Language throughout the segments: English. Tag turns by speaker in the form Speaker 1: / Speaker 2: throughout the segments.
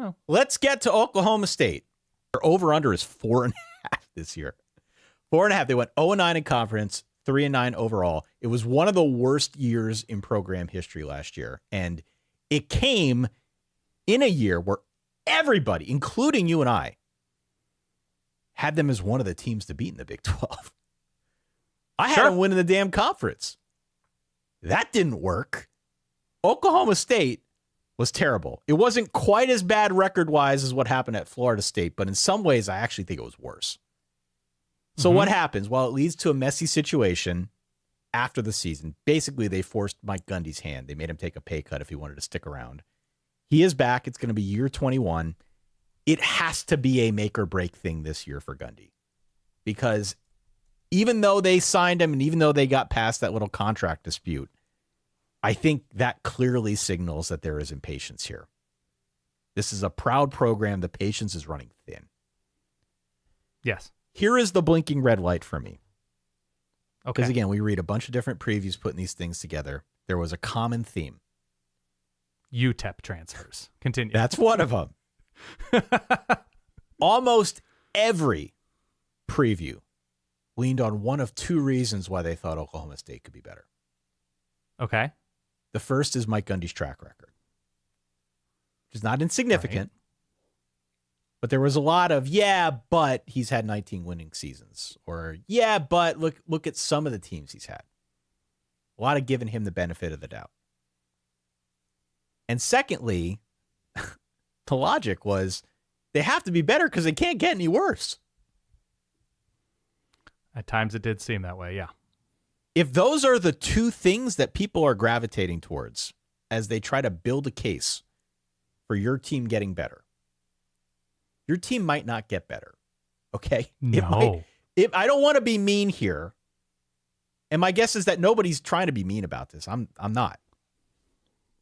Speaker 1: Oh.
Speaker 2: Let's get to Oklahoma State. Their over-under is 4.5 this year. 4.5. They went 0-9 in conference, 3-9 overall. It was one of the worst years in program history last year. And it came in a year where everybody, including you and I, had them as one of the teams to beat in the Big 12. I had them winning the damn conference. That didn't work. Oklahoma State was terrible. It wasn't quite as bad record-wise as what happened at Florida State, but in some ways, I actually think it was worse. So what happens? Well, it leads to a messy situation after the season. Basically, they forced Mike Gundy's hand. They made him take a pay cut if he wanted to stick around. He is back. It's going to be year 21. It has to be a make-or-break thing this year for Gundy. Because even though they signed him and even though they got past that little contract dispute, I think that clearly signals that there is impatience here. This is a proud program. The patience is running thin.
Speaker 1: Yes.
Speaker 2: Here is the blinking red light for me.
Speaker 1: Okay.
Speaker 2: Because again, we read a bunch of different previews putting these things together. There was a common theme.
Speaker 1: UTEP transfers. Continue.
Speaker 2: That's one of them. Almost every preview leaned on one of two reasons why they thought Oklahoma State could be better.
Speaker 1: Okay.
Speaker 2: The first is Mike Gundy's track record, which is not insignificant. Right. But there was a lot of, but he's had 19 winning seasons. Or, but look at some of the teams he's had. A lot of giving him the benefit of the doubt. And secondly, the logic was they have to be better because they can't get any worse.
Speaker 1: At times it did seem that way, yeah.
Speaker 2: If those are the two things that people are gravitating towards as they try to build a case for your team getting better, your team might not get better. Okay?
Speaker 1: No.
Speaker 2: I don't want to be mean here. And my guess is that nobody's trying to be mean about this. I'm not.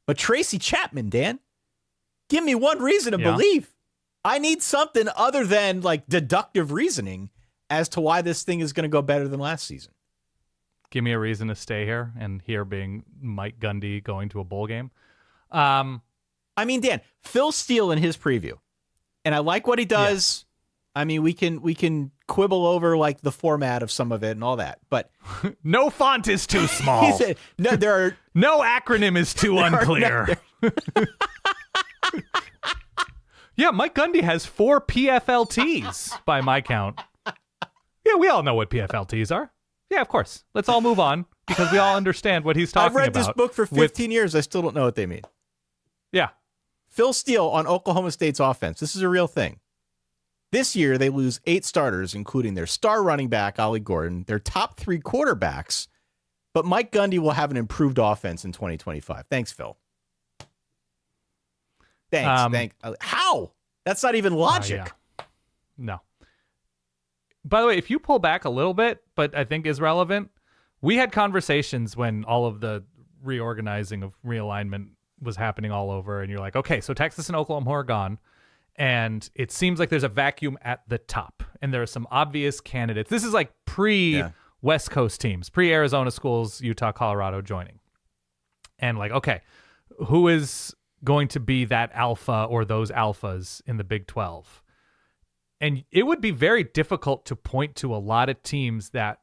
Speaker 2: But Tracy Chapman, Dan, give me one reason to believe. I need something other than like deductive reasoning as to why this thing is going to go better than last season.
Speaker 1: Give me a reason to stay here, and here being Mike Gundy going to a bowl game. I
Speaker 2: mean, Dan, Phil Steele in his preview, and I like what he does. Yeah. I mean, we can quibble over like the format of some of it and all that, but
Speaker 1: no font is too small.
Speaker 2: He said, no, there are
Speaker 1: no acronym is too unclear. Yeah, Mike Gundy has 4 PFLTs by my count. Yeah, we all know what PFLTs are. Yeah, of course. Let's all move on because we all understand what he's talking about.
Speaker 2: I've read this book for 15 years. I still don't know what they mean.
Speaker 1: Yeah.
Speaker 2: Phil Steele on Oklahoma State's offense. This is a real thing. This year, they lose 8 starters, including their star running back, Ollie Gordon, their top 3 quarterbacks, but Mike Gundy will have an improved offense in 2025. Thanks, Phil. Thanks. How? That's not even logic.
Speaker 1: Yeah. No. By the way, if you pull back a little bit, but I think is relevant, we had conversations when all of the reorganizing of realignment was happening all over, and you're like, okay, so Texas and Oklahoma are gone, and it seems like there's a vacuum at the top, and there are some obvious candidates. This is like pre-West Coast teams, pre-Arizona schools, Utah, Colorado joining. And like, okay, who is going to be that alpha or those alphas in the Big 12? And it would be very difficult to point to a lot of teams that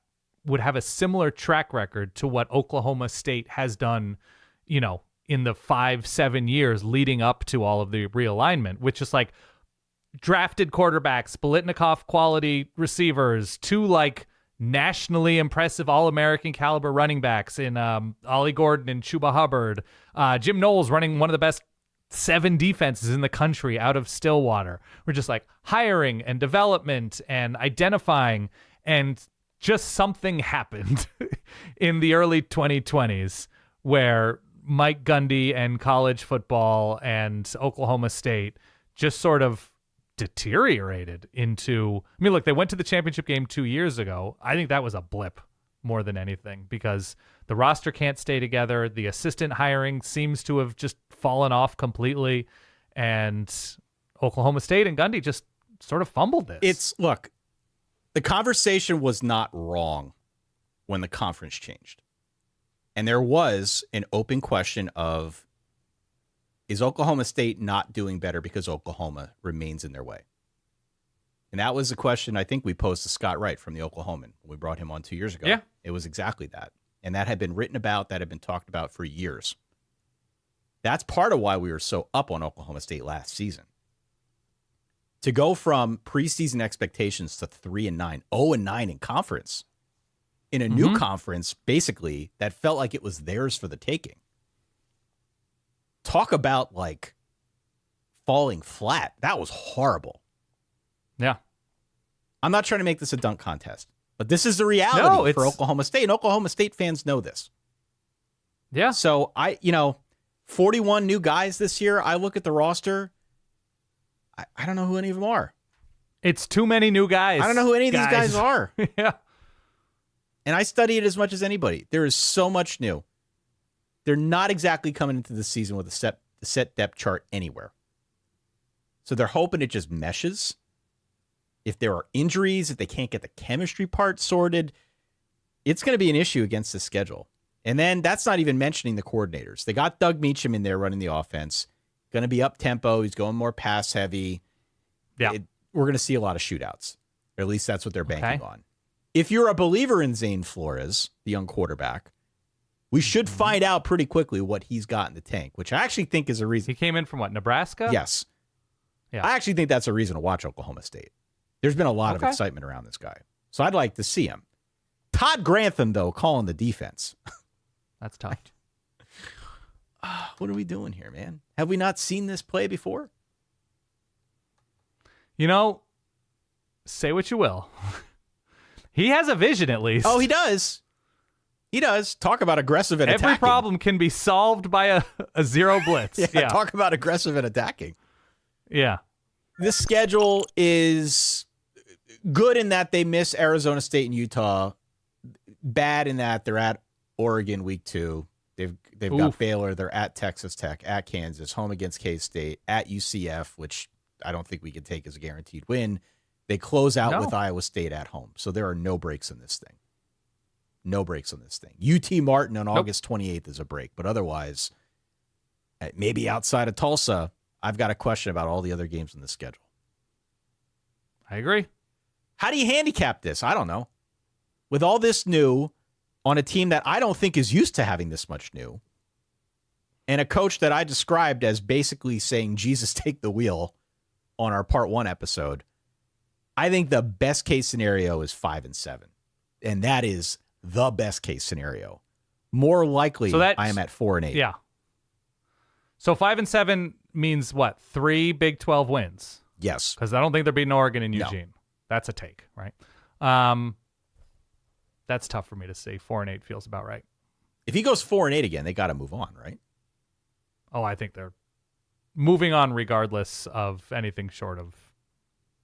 Speaker 1: would have a similar track record to what Oklahoma State has done, in the 5-7 years leading up to all of the realignment, which is like drafted quarterbacks, Biletnikoff quality receivers, 2 like nationally impressive All-American caliber running backs in Ollie Gordon and Chuba Hubbard, Jim Knowles running one of the best 7 defenses in the country out of Stillwater. We're just like hiring and development and identifying, and just something happened in the early 2020s where Mike Gundy and college football and Oklahoma State just sort of deteriorated into, look, they went to the championship game 2 years ago. I think that was a blip more than anything because the roster can't stay together. The assistant hiring seems to have just fallen off completely, and Oklahoma State and Gundy just sort of fumbled this.
Speaker 2: Look, the conversation was not wrong when the conference changed. And there was an open question of, is Oklahoma State not doing better because Oklahoma remains in their way? And that was the question I think we posed to Scott Wright from the Oklahoman when we brought him on 2 years ago.
Speaker 1: Yeah.
Speaker 2: It was exactly that. And that had been written about, that had been talked about for years. That's part of why we were so up on Oklahoma State last season. To go from preseason expectations to 3-9, 0-9 in conference, in a new conference, basically, that felt like it was theirs for the taking. Talk about, like, falling flat. That was horrible.
Speaker 1: Yeah.
Speaker 2: I'm not trying to make this a dunk contest, but this is the reality for Oklahoma State, and Oklahoma State fans know this.
Speaker 1: Yeah.
Speaker 2: So 41 new guys this year. I look at the roster. I don't know who any of them are.
Speaker 1: It's too many new guys.
Speaker 2: I don't know who any of these guys are.
Speaker 1: Yeah.
Speaker 2: And I study it as much as anybody. There is so much new. They're not exactly coming into the season with a set depth chart anywhere. So they're hoping it just meshes. If there are injuries, if they can't get the chemistry part sorted, it's going to be an issue against the schedule. And then that's not even mentioning the coordinators. They got Doug Meacham in there running the offense. Going to be up-tempo. He's going more pass-heavy.
Speaker 1: Yeah.
Speaker 2: We're going to see a lot of shootouts. Or at least that's what they're banking on. If you're a believer in Zane Flores, the young quarterback, we should find out pretty quickly what he's got in the tank, which I actually think is a reason.
Speaker 1: He came in from what, Nebraska?
Speaker 2: Yes.
Speaker 1: Yeah.
Speaker 2: I actually think that's a reason to watch Oklahoma State. There's been a lot of excitement around this guy. So I'd like to see him. Todd Grantham, though, calling the defense.
Speaker 1: That's tough.
Speaker 2: What are we doing here, man? Have we not seen this play before?
Speaker 1: Say what you will. He has a vision, at least.
Speaker 2: Oh, he does. He does. Talk about aggressive and attacking.
Speaker 1: Every problem can be solved by a zero blitz.
Speaker 2: Yeah, talk about aggressive and attacking.
Speaker 1: Yeah.
Speaker 2: This schedule is good in that they miss Arizona State and Utah. Bad in that they're at Oregon week 2. They've got Baylor. They're at Texas Tech, at Kansas, home against K-State, at UCF, which I don't think we can take as a guaranteed win. They close out with Iowa State at home. So there are no breaks in this thing. No breaks on this thing. UT Martin on August 28th is a break. But otherwise, maybe outside of Tulsa, I've got a question about all the other games in the schedule.
Speaker 1: I agree.
Speaker 2: How do you handicap this? I don't know. With all this new on a team that I don't think is used to having this much new, and a coach that I described as basically saying, Jesus, take the wheel on our part 1 episode, I think the best case scenario is 5-7. And that is the best case scenario. More likely, I am at 4-8.
Speaker 1: Yeah. So 5-7 means what? 3 Big 12 wins.
Speaker 2: Yes.
Speaker 1: Because I don't think they're beating Oregon and Eugene. No. That's a take, right? That's tough for me to say. 4-8 feels about right.
Speaker 2: If he goes 4-8 again, they got to move on, right?
Speaker 1: Oh, I think they're moving on regardless of anything short of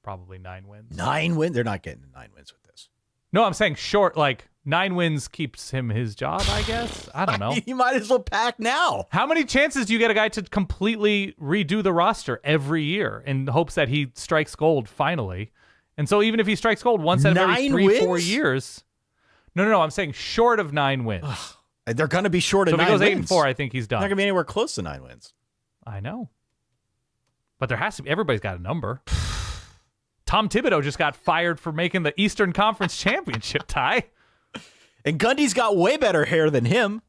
Speaker 1: probably 9 wins.
Speaker 2: 9 wins? They're not getting 9 wins with this.
Speaker 1: No, I'm saying short, like 9 wins keeps him his job, I guess. I don't know.
Speaker 2: He might as well pack now.
Speaker 1: How many chances do you get a guy to completely redo the roster every year in hopes that he strikes gold finally? And so even if he strikes gold once out of every 3-4 years. No, I'm saying short of 9 wins.
Speaker 2: They're going to be short of 9 wins.
Speaker 1: So if he goes 8-4, I think he's done.
Speaker 2: They're not going to be anywhere close to 9 wins.
Speaker 1: I know. But there has to be. Everybody's got a number. Tom Thibodeau just got fired for making the Eastern Conference Championship tie.
Speaker 2: And Gundy's got way better hair than him.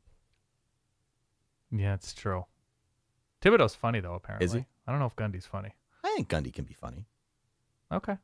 Speaker 1: Yeah, it's true. Thibodeau's funny, though, apparently.
Speaker 2: Is he?
Speaker 1: I don't know if Gundy's funny.
Speaker 2: I think Gundy can be funny.
Speaker 1: Okay.